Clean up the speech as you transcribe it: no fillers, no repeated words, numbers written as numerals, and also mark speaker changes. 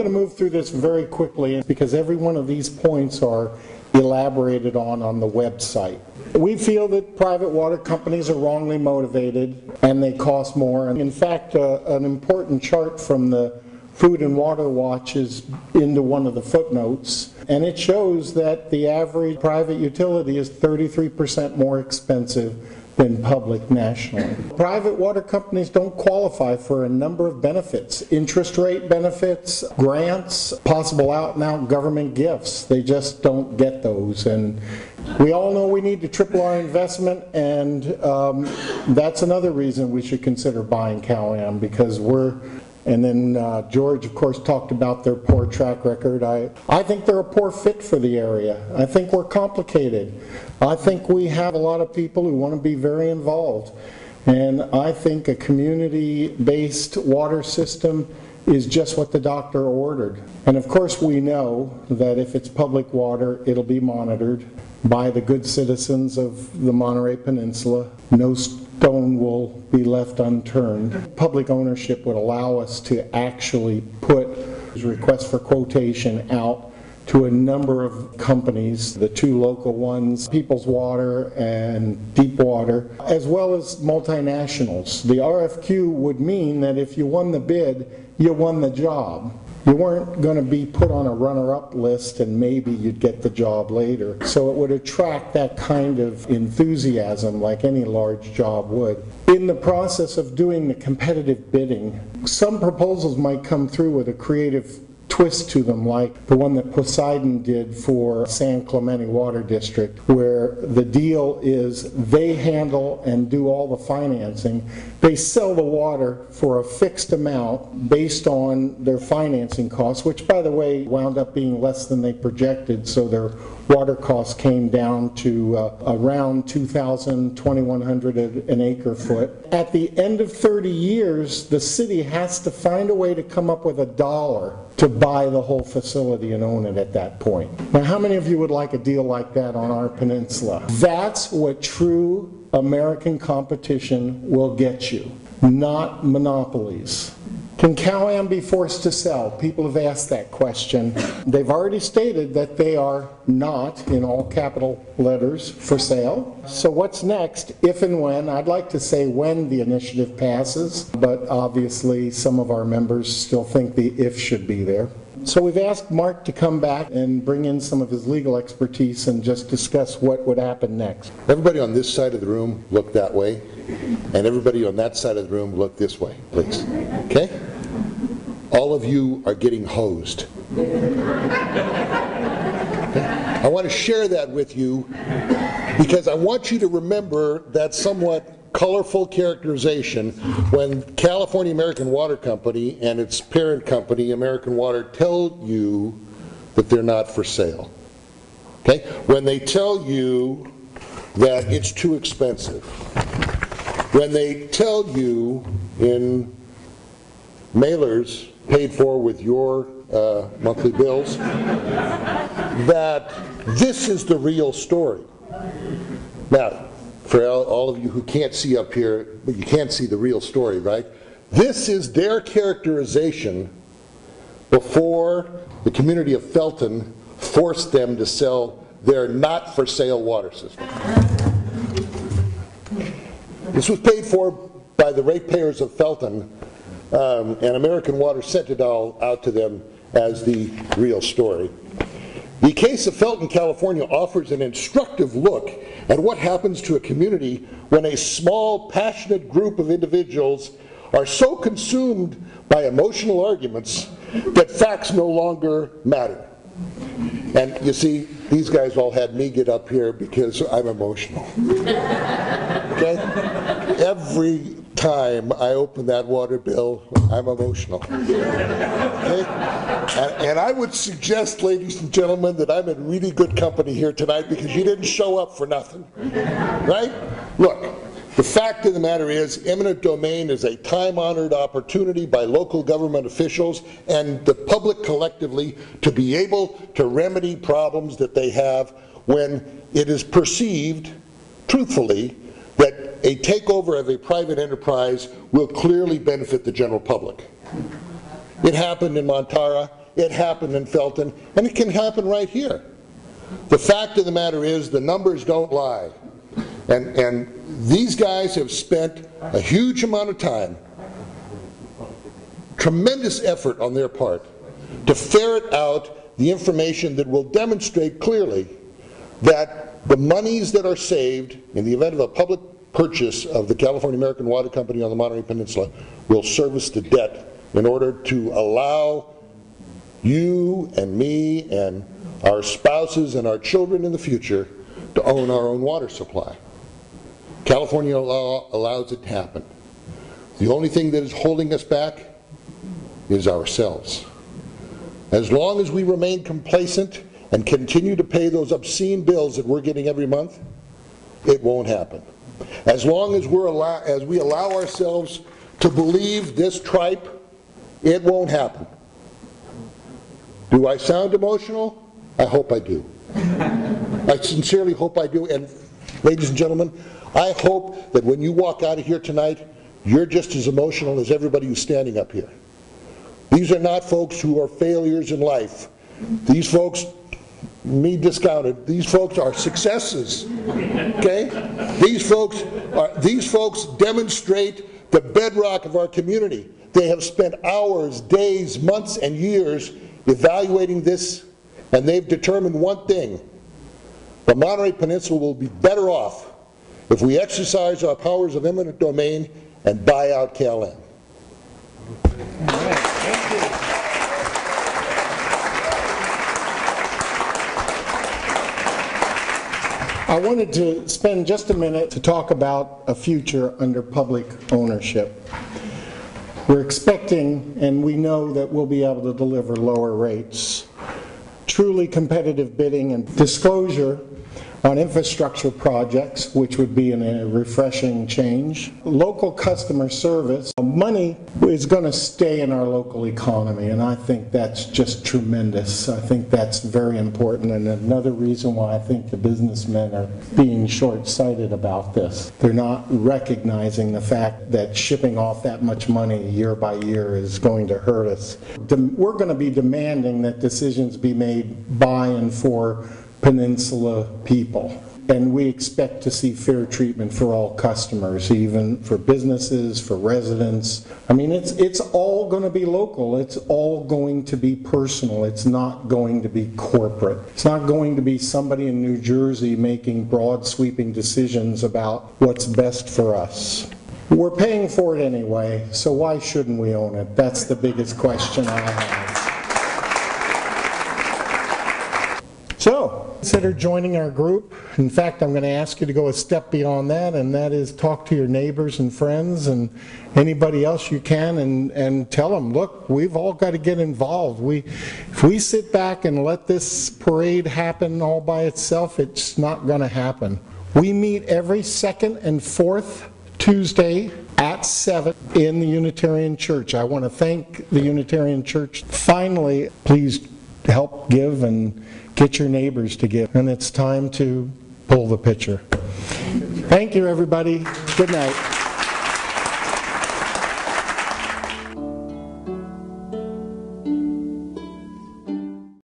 Speaker 1: going to move through this very quickly because every one of these points are elaborated on the website. We feel that private water companies are wrongly motivated and they cost more. And in fact, an important chart from the Food and Water Watch is into one of the footnotes, and it shows that the average private utility is 33% more expensive than public nationally. Private water companies don't qualify for a number of benefits, interest rate benefits, grants, possible out-and-out government gifts. They just don't get those. And we all know we need to triple our investment, and that's another reason we should consider buying Cal-Am, because and then George, of course, talked about their poor track record. I think they're a poor fit for the area. I think we're complicated. I think we have a lot of people who want to be very involved. And I think a community-based water system is just what the doctor ordered. And of course we know that if it's public water, it'll be monitored by the good citizens of the Monterey Peninsula. No stone will be left unturned. Public ownership would allow us to actually put requests for quotation out to a number of companies, the two local ones, People's Water and Deepwater, as well as multinationals. The RFQ would mean that if you won the bid, you won the job. You weren't going to be put on a runner-up list and maybe you'd get the job later. So it would attract that kind of enthusiasm like any large job would. In the process of doing the competitive bidding, some proposals might come through with a creative twist to them, like the one that Poseidon did for San Clemente Water District, where the deal is they handle and do all the financing. They sell the water for a fixed amount based on their financing costs, which, by the way, wound up being less than they projected, so their water costs came down to around $2,000, $2,100 an acre foot. At the end of 30 years, the city has to find a way to come up with $1 to buy the whole facility and own it at that point. Now, how many of you would like a deal like that on our peninsula? That's what true American competition will get you, not monopolies. Can Cal-Am be forced to sell? People have asked that question. They've already stated that they are not, in all capital letters, for sale. So what's next, if and when? I'd like to say when the initiative passes, but obviously some of our members still think the if should be there. So we've asked Mark to come back and bring in some of his legal expertise and just discuss what would happen next.
Speaker 2: Everybody on this side of the room look that way, and everybody on that side of the room look this way, please. Okay? All of you are getting hosed. Okay? I want to share that with you because I want you to remember that somewhat colorful characterization when California American Water Company and its parent company, American Water, tell you that they're not for sale. Okay? When they tell you that it's too expensive. When they tell you in mailers paid for with your monthly bills that this is the real story. Now, for all of you who can't see up here, but you can't see the real story, right? This is their characterization before the community of Felton forced them to sell their not-for-sale water system. This was paid for by the ratepayers of Felton, and American Water sent it all out to them as the real story. The case of Felton, California offers an instructive look at what happens to a community when a small, passionate group of individuals are so consumed by emotional arguments that facts no longer matter. And you see, these guys all had me get up here because I'm emotional. Okay? Every time I open that water bill, I'm emotional. Okay? And I would suggest, ladies and gentlemen, that I'm in really good company here tonight because you didn't show up for nothing. Right? Look, the fact of the matter is, eminent domain is a time-honored opportunity by local government officials and the public collectively to be able to remedy problems that they have when it is perceived, truthfully, that a takeover of a private enterprise will clearly benefit the general public. It happened in Montara, it happened in Felton, and it can happen right here. The fact of the matter is the numbers don't lie. And these guys have spent a huge amount of time, tremendous effort on their part, to ferret out the information that will demonstrate clearly that the monies that are saved in the event of a public purchase of the California American Water Company on the Monterey Peninsula will service the debt in order to allow you and me and our spouses and our children in the future to own our own water supply. California law allows it to happen. The only thing that is holding us back is ourselves. As long as we remain complacent and continue to pay those obscene bills that we're getting every month, it won't happen. As long as we allow ourselves to believe this tripe, it won't happen. Do I sound emotional? I hope I do. I sincerely hope I do. And ladies and gentlemen, I hope that when you walk out of here tonight, you're just as emotional as everybody who's standing up here. These are not folks who are failures in life. These folks, me discounted, these folks are successes. Okay? These folks demonstrate the bedrock of our community. They have spent hours, days, months, and years evaluating this, and they've determined one thing: the Monterey Peninsula will be better off if we exercise our powers of eminent domain and buy out KLM.
Speaker 1: I wanted to spend just a minute to talk about a future under public ownership. We're expecting, and we know that we'll be able to deliver lower rates. Truly competitive bidding and disclosure on infrastructure projects, which would be a refreshing change. Local customer service. Money is going to stay in our local economy, and I think that's just tremendous. I think that's very important, and another reason why I think the businessmen are being short-sighted about this. They're not recognizing the fact that shipping off that much money year by year is going to hurt us. We're going to be demanding that decisions be made by and for Peninsula people. And we expect to see fair treatment for all customers, even for businesses, for residents. I mean, it's all going to be local. It's all going to be personal. It's not going to be corporate. It's not going to be somebody in New Jersey making broad sweeping decisions about what's best for us. We're paying for it anyway, so why shouldn't we own it? That's the biggest question I have. So, consider joining our group. In fact, I'm going to ask you to go a step beyond that, and that is talk to your neighbors and friends and anybody else you can and tell them, look, we've all got to get involved. If we sit back and let this parade happen all by itself, it's not going to happen. We meet every second and fourth Tuesday at 7 in the Unitarian Church. I want to thank the Unitarian Church. Finally, please help give and get your neighbors to give. And it's time to pull the picture. Thank you, everybody. Good night.